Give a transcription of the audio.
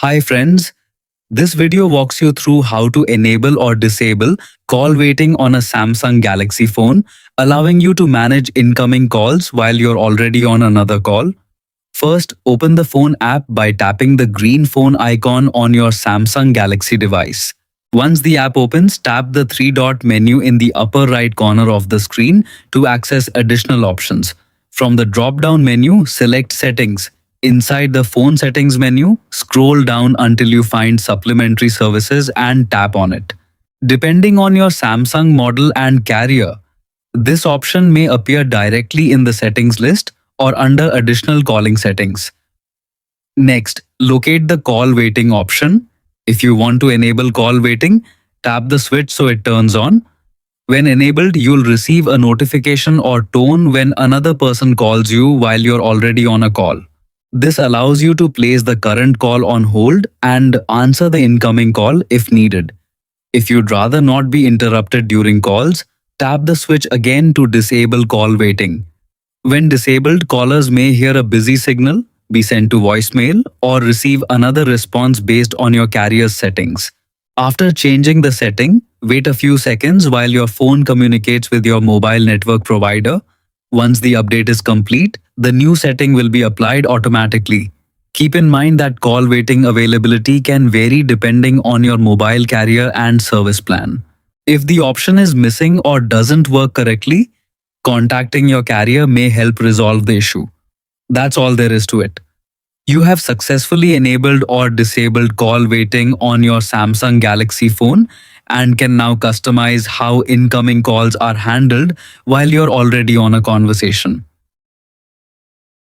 Hi friends, this video walks you through how to enable or disable call waiting on a Samsung Galaxy phone, allowing you to manage incoming calls while you're already on another call. First, open the phone app by tapping the green phone icon on your Samsung Galaxy device. Once the app opens, tap the three-dot menu in the upper right corner of the screen to access additional options. From the drop-down menu, select Settings. Inside the Phone Settings menu, scroll down until you find Supplementary Services and tap on it. Depending on your Samsung model and carrier, this option may appear directly in the settings list or under additional calling settings. Next, locate the call waiting option. If you want to enable call waiting, tap the switch so it turns on. When enabled, you'll receive a notification or tone when another person calls you while you're already on a call. This allows you to place the current call on hold and answer the incoming call if needed. If you'd rather not be interrupted during calls, tap the switch again to disable call waiting. When disabled, callers may hear a busy signal, be sent to voicemail, or receive another response based on your carrier's settings. After changing the setting, wait a few seconds while your phone communicates with your mobile network provider. Once the update is complete, the new setting will be applied automatically. Keep in mind that call waiting availability can vary depending on your mobile carrier and service plan. If the option is missing or doesn't work correctly, contacting your carrier may help resolve the issue. That's all there is to it. You have successfully enabled or disabled call waiting on your Samsung Galaxy phone and can now customize how incoming calls are handled while you're already on a conversation.